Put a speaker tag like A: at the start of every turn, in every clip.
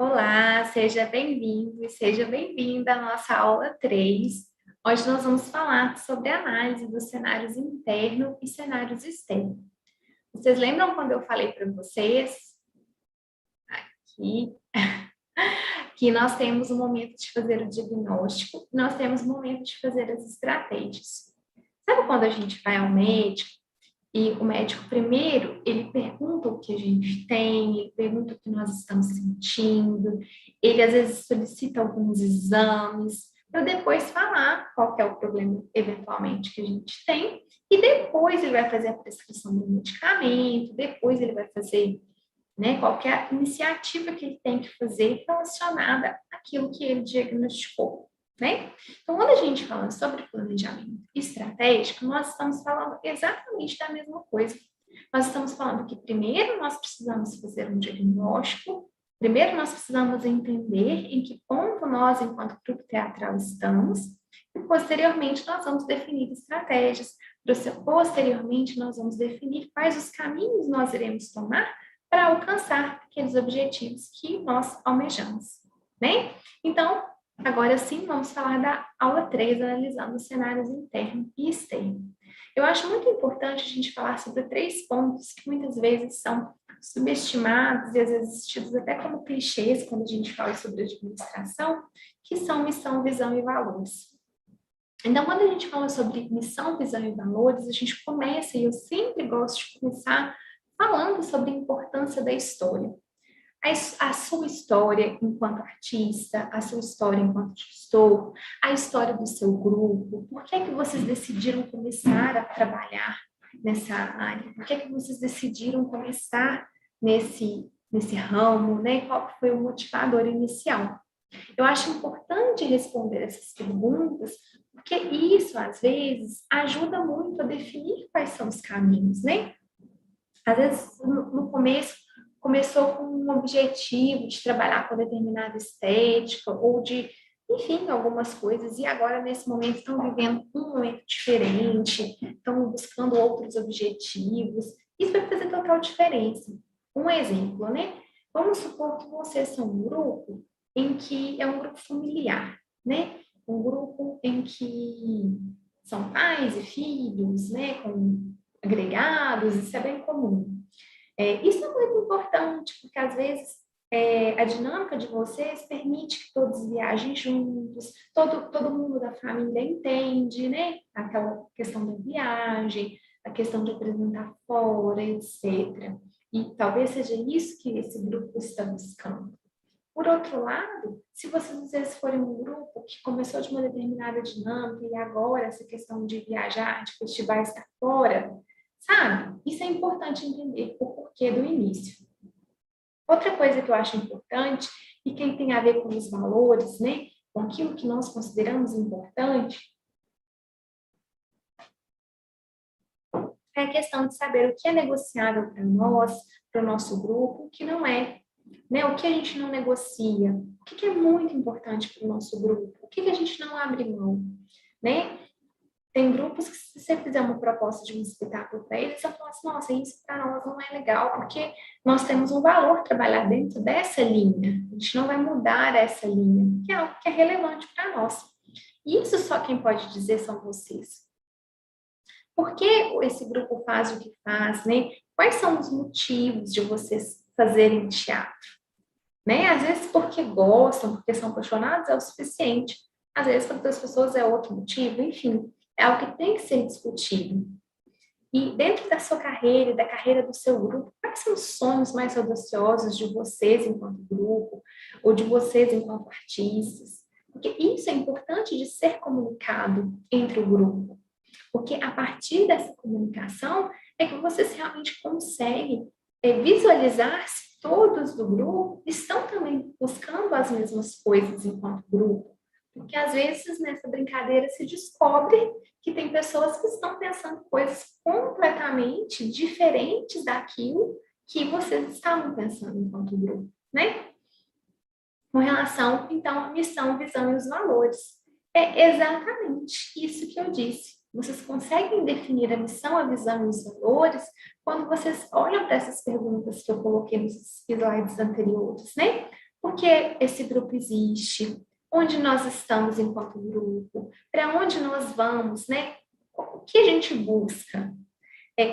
A: Olá, seja bem-vindo e seja bem-vinda à nossa aula 3. Hoje nós vamos falar sobre a análise dos cenários interno e cenários externo. Vocês lembram quando eu falei para vocês aqui que nós temos o momento de fazer o diagnóstico e nós temos o momento de fazer as estratégias. Sabe quando a gente vai ao médico e o médico primeiro, ele pergunta o que a gente tem, ele pergunta o que nós estamos sentindo, ele às vezes solicita alguns exames, para depois falar qual que é o problema eventualmente que a gente tem, e depois ele vai fazer a prescrição do medicamento, depois ele vai fazer, né, qualquer iniciativa que ele tem que fazer relacionada àquilo que ele diagnosticou, né? Então, quando a gente fala sobre planejamento estratégico, nós estamos falando exatamente da mesma coisa. Nós estamos falando que primeiro nós precisamos fazer um diagnóstico, primeiro nós precisamos entender em que ponto nós, enquanto grupo teatral, estamos, e posteriormente nós vamos definir estratégias, posteriormente nós vamos definir quais os caminhos nós iremos tomar para alcançar aqueles objetivos que nós almejamos, né? Então, agora sim, vamos falar da aula 3, analisando os cenários interno e externo. Eu acho muito importante a gente falar sobre 3 pontos que muitas vezes são subestimados e às vezes tidos até como clichês quando a gente fala sobre administração, que são missão, visão e valores. Então, quando a gente fala sobre missão, visão e valores, a gente começa, e eu sempre gosto de começar falando sobre a importância da história. A sua história enquanto artista, a sua história enquanto gestor, a história do seu grupo, por que é que vocês decidiram começar a trabalhar nessa área? Por que é que vocês decidiram começar nesse ramo, né? Qual foi o motivador inicial? Eu acho importante responder essas perguntas, porque isso, às vezes, ajuda muito a definir quais são os caminhos, né? Às vezes, no começo, começou com um objetivo de trabalhar com determinada estética ou de, enfim, algumas coisas, e agora, nesse momento, estão vivendo um momento diferente, estão buscando outros objetivos. Isso vai fazer total diferença. Um exemplo, né? Vamos supor que vocês são um grupo em que é um grupo familiar, né? Um grupo em que são pais e filhos, né? Com agregados, isso é bem comum. Isso é muito importante, porque às vezes a dinâmica de vocês permite que todos viajem juntos, todo mundo da família entende, né? Aquela questão da viagem, a questão de apresentar fora, etc. E talvez seja isso que esse grupo está buscando. Por outro lado, se vocês às vezes forem um grupo que começou de uma determinada dinâmica e agora essa questão de viajar, de festivais está fora, sabe? Isso é importante entender o porquê do início. Outra coisa que eu acho importante, e que tem a ver com os valores, né? Com aquilo que nós consideramos importante, é a questão de saber o que é negociável para nós, para o nosso grupo, o que não é. Né? O que a gente não negocia, o que é muito importante para o nosso grupo, o que a gente não abre mão, né? Tem grupos que, se você fizer uma proposta de um espetáculo para eles, você fala assim, nossa, isso para nós não é legal, porque nós temos um valor trabalhar dentro dessa linha, a gente não vai mudar essa linha, que é algo que é relevante para nós. E isso só quem pode dizer são vocês. Por que esse grupo faz o que faz, né? Quais são os motivos de vocês fazerem teatro? Né? Às vezes porque gostam, porque são apaixonados é o suficiente. Às vezes para outras pessoas é outro motivo, enfim, é algo que tem que ser discutido. E dentro da sua carreira e da carreira do seu grupo, quais são os sonhos mais audaciosos de vocês enquanto grupo, ou de vocês enquanto artistas? Porque isso é importante de ser comunicado entre o grupo. Porque a partir dessa comunicação é que vocês realmente conseguem visualizar se todos do grupo estão também buscando as mesmas coisas enquanto grupo. Porque às vezes nessa brincadeira se descobre que tem pessoas que estão pensando coisas completamente diferentes daquilo que vocês estavam pensando enquanto grupo, né? Com relação, então, à missão, visão e os valores. É exatamente isso que eu disse. Vocês conseguem definir a missão, a visão e os valores quando vocês olham para essas perguntas que eu coloquei nos slides anteriores, né? Por que esse grupo existe? Onde nós estamos enquanto grupo? Para onde nós vamos, né? O que a gente busca?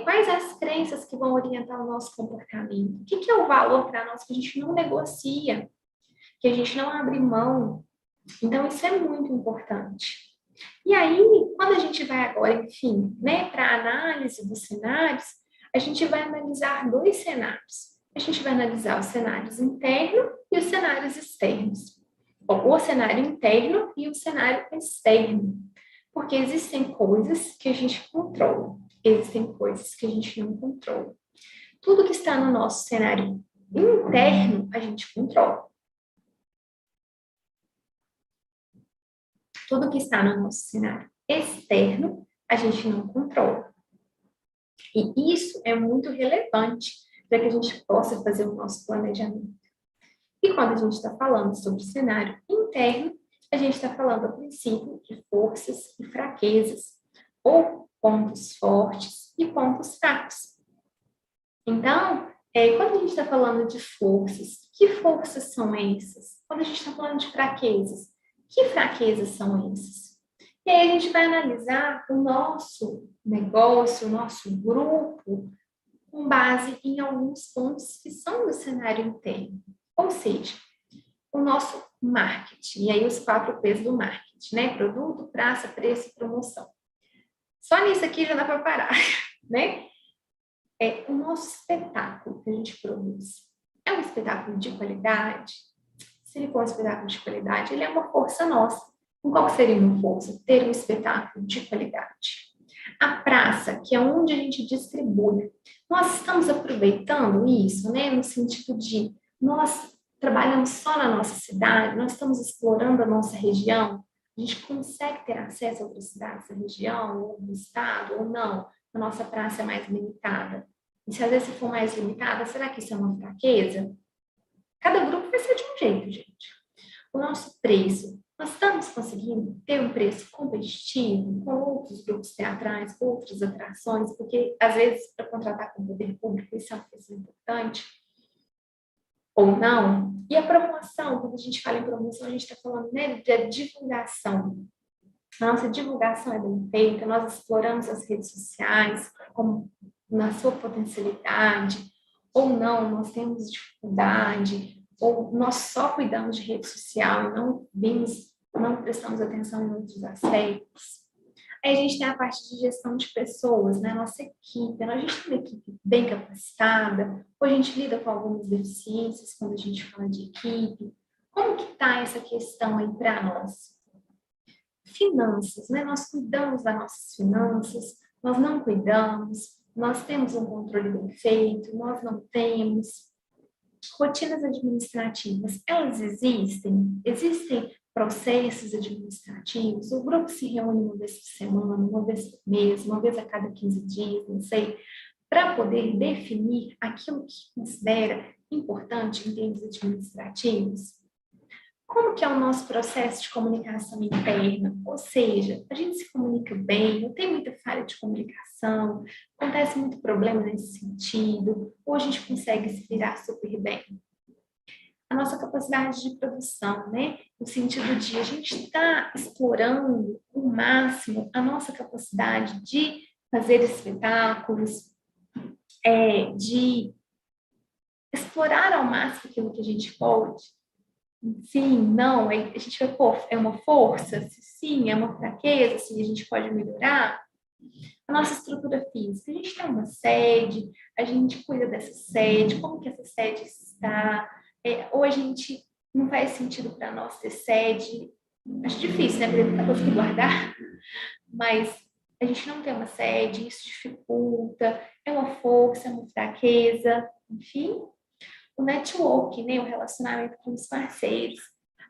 A: Quais as crenças que vão orientar o nosso comportamento? O que é o valor para nós que a gente não negocia, que a gente não abre mão? Então, isso é muito importante. E aí, quando a gente vai agora, enfim, né, para a análise dos cenários, a gente vai analisar dois cenários. A gente vai analisar os cenários internos e os cenários externos. Ou o cenário interno e o cenário externo. Porque existem coisas que a gente controla, existem coisas que a gente não controla. Tudo que está no nosso cenário interno, a gente controla. Tudo que está no nosso cenário externo, a gente não controla. E isso é muito relevante para que a gente possa fazer o nosso planejamento. E quando a gente está falando sobre o cenário interno, a gente está falando, a princípio, de forças e fraquezas, ou pontos fortes e pontos fracos. Então, quando a gente está falando de forças, que forças são essas? Quando a gente está falando de fraquezas, que fraquezas são essas? E aí a gente vai analisar o nosso negócio, o nosso grupo, com base em alguns pontos que são do cenário interno. Ou seja, o nosso marketing, e aí os 4 P's do marketing, né? Produto, praça, preço e promoção. Só nisso aqui já dá para parar, né? O nosso espetáculo que a gente produz. É um espetáculo de qualidade? Se ele for um espetáculo de qualidade, ele é uma força nossa. Qual seria uma força? Ter um espetáculo de qualidade. A praça, que é onde a gente distribui. Nós estamos aproveitando isso, né? No sentido de nós trabalhamos só na nossa cidade, nós estamos explorando a nossa região, a gente consegue ter acesso a outras cidades da região, ou do estado, ou não. A nossa praça é mais limitada. E se às vezes for mais limitada, será que isso é uma fraqueza? Cada grupo vai ser de um jeito, gente. O nosso preço, nós estamos conseguindo ter um preço competitivo com outros grupos teatrais, com outras atrações, porque às vezes para contratar com o poder público isso é uma coisa importante, ou não. E a promoção, quando a gente fala em promoção, a gente está falando, né, de divulgação. A nossa divulgação é bem feita, nós exploramos as redes sociais como na sua potencialidade, ou não, nós temos dificuldade, ou nós só cuidamos de rede social e não prestamos atenção em outros aspectos. Aí a gente tem a parte de gestão de pessoas, né? Nossa equipe, a gente tem uma equipe bem capacitada, ou a gente lida com algumas deficiências quando a gente fala de equipe. Como que está essa questão aí para nós? Finanças, né? Nós cuidamos das nossas finanças, nós não cuidamos, nós temos um controle bem feito, nós não temos. Rotinas administrativas, elas existem? Existem processos administrativos? O grupo se reúne uma vez por semana, uma vez por mês, uma vez a cada 15 dias, não sei, para poder definir aquilo que considera importante em termos administrativos? Como que é o nosso processo de comunicação interna? Ou seja, a gente se comunica bem, não tem muita falha de comunicação, acontece muito problema nesse sentido, ou a gente consegue se virar super bem? A nossa capacidade de produção, né? No sentido de a gente está explorando o máximo a nossa capacidade de fazer espetáculos, de explorar ao máximo aquilo que a gente pode. Sim, não, a gente vai, pô, é uma força? Se sim, é uma fraqueza, se a gente pode melhorar. A nossa estrutura física, a gente tem uma sede, a gente cuida dessa sede, como que essa sede está, ou a gente não faz sentido para nós ter sede, acho difícil, né, porque muita coisa que guardar, mas a gente não tem uma sede, isso dificulta, é uma força, é uma fraqueza, enfim. O network, né, o relacionamento com os parceiros.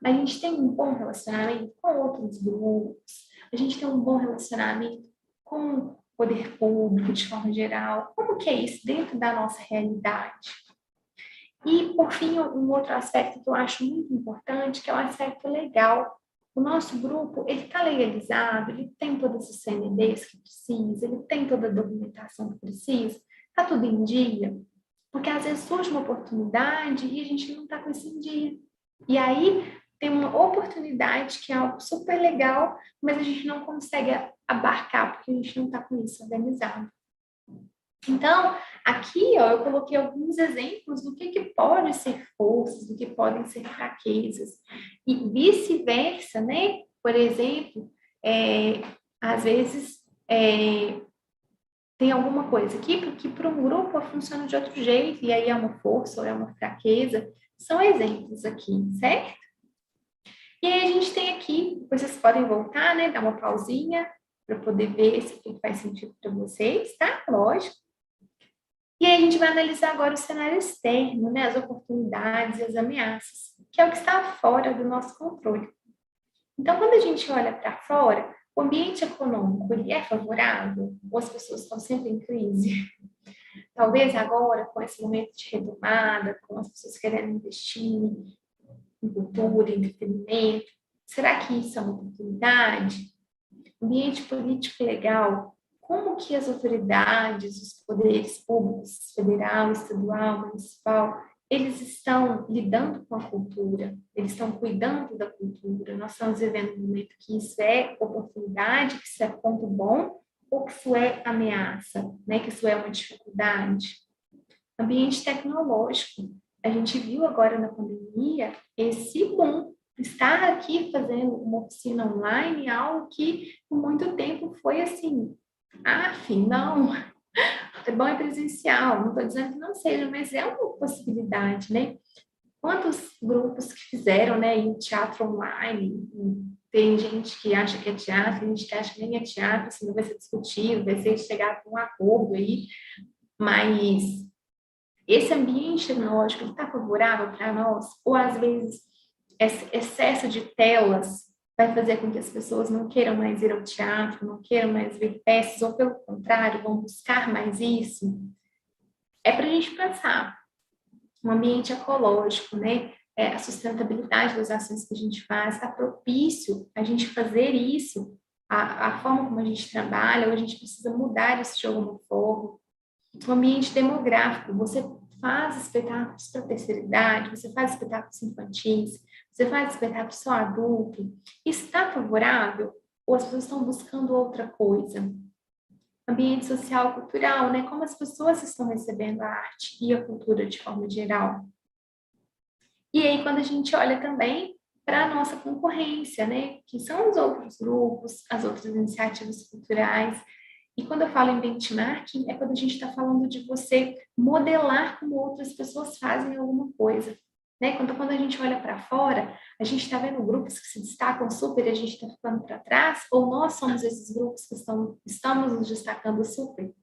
A: A gente tem um bom relacionamento com outros grupos, a gente tem um bom relacionamento com o poder público de forma geral. Como que é isso dentro da nossa realidade? E, por fim, um outro aspecto que eu acho muito importante, que é o aspecto legal. O nosso grupo, ele está legalizado, ele tem todas as CNDs que precisa, ele tem toda a documentação que precisa, está tudo em dia. Porque às vezes surge uma oportunidade e a gente não está com isso em dia. E aí tem uma oportunidade que é algo super legal, mas a gente não consegue abarcar, porque a gente não está com isso organizado. Então, aqui, ó, eu coloquei alguns exemplos do que pode ser forças, do que podem ser fraquezas, e vice-versa, né? Por exemplo, às vezes tem alguma coisa aqui que para um grupo funciona de outro jeito, e aí é uma força ou é uma fraqueza. São exemplos aqui, certo? E aí a gente tem aqui, depois vocês podem voltar, né? Dar uma pausinha para poder ver se aqui faz sentido para vocês, tá? Lógico. E aí a gente vai analisar agora o cenário externo, né? As oportunidades e as ameaças, que é o que está fora do nosso controle. Então, quando a gente olha para fora, o ambiente econômico ele é favorável? Ou as pessoas estão sempre em crise? Talvez agora, com esse momento de retomada, com as pessoas querendo investir em cultura, em entretenimento, será que isso é uma oportunidade? Ambiente político legal, como que as autoridades, os poderes públicos, federal, estadual, municipal, eles estão lidando com a cultura, eles estão cuidando da cultura. Nós estamos vivendo um momento que isso é oportunidade, que isso é ponto bom, ou que isso é ameaça, né? Que isso é uma dificuldade. Ambiente tecnológico. A gente viu agora na pandemia esse boom. Estar aqui fazendo uma oficina online, algo que por muito tempo foi assim, não, é bom é presencial, não estou dizendo que não seja, mas é uma possibilidade, né? Quantos grupos que fizeram, né, em teatro online, tem gente que acha que é teatro, tem gente que acha que nem é teatro, assim, não vai ser discutido, vai ser chegar a um acordo aí, mas esse ambiente tecnológico está favorável para nós? Ou às vezes esse excesso de telas vai fazer com que as pessoas não queiram mais ir ao teatro, não queiram mais ver peças, ou pelo contrário, vão buscar mais isso? É para a gente pensar. Um ambiente ecológico, né? A sustentabilidade das ações que a gente faz, está propício a gente fazer isso, a forma como a gente trabalha, ou a gente precisa mudar isso de alguma forma. O ambiente demográfico, você faz espetáculos para a terceira idade, você faz espetáculos infantis, você faz espetáculo só adulto, está favorável? Ou as pessoas estão buscando outra coisa? Ambiente social e cultural, né? Como as pessoas estão recebendo a arte e a cultura de forma geral. E aí, quando a gente olha também para a nossa concorrência, né? Que são os outros grupos, as outras iniciativas culturais. E quando eu falo em benchmarking, é quando a gente está falando de você modelar como outras pessoas fazem alguma coisa. Né? Quando a gente olha para fora, a gente está vendo grupos que se destacam super e a gente está ficando para trás, ou nós somos esses grupos que estamos nos destacando super.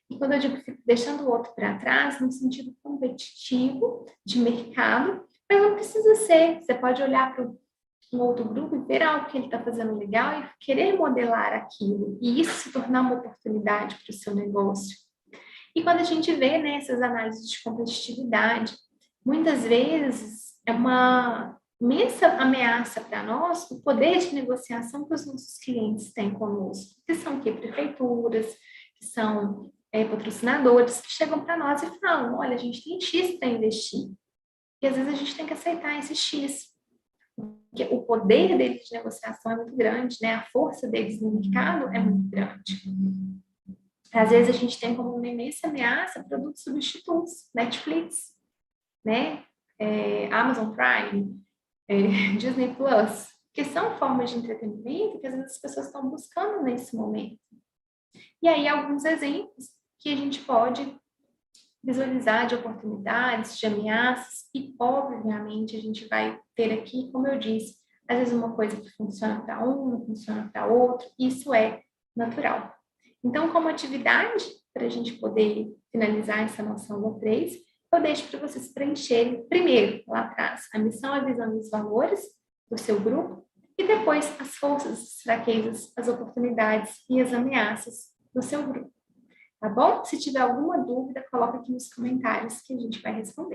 A: E quando eu digo que fico deixando o outro para trás, no sentido competitivo, de mercado, mas não precisa ser. Você pode olhar para um outro grupo e ver algo que ele está fazendo legal e querer modelar aquilo, e isso se tornar uma oportunidade para o seu negócio. E quando a gente vê, né, essas análises de competitividade, muitas vezes é uma imensa ameaça para nós o poder de negociação que os nossos clientes têm conosco, que são que prefeituras, que são patrocinadores, que chegam para nós e falam, olha, a gente tem X para investir. E às vezes a gente tem que aceitar esse X, porque o poder deles de negociação é muito grande, né? A força deles no mercado é muito grande. Às vezes a gente tem como uma imensa ameaça produtos substitutos, Netflix, né? Amazon Prime, Disney Plus, que são formas de entretenimento que às vezes as pessoas estão buscando nesse momento. E aí alguns exemplos que a gente pode visualizar de oportunidades, de ameaças, e obviamente a gente vai ter aqui, como eu disse, às vezes uma coisa que funciona para um, não funciona para outro, isso é natural. Então, como atividade, para a gente poder finalizar essa noção do 3, eu deixo para vocês preencherem, primeiro, lá atrás, a missão, a visão e os valores do seu grupo, e depois as forças, as fraquezas, as oportunidades e as ameaças do seu grupo. Tá bom? Se tiver alguma dúvida, coloca aqui nos comentários que a gente vai responder.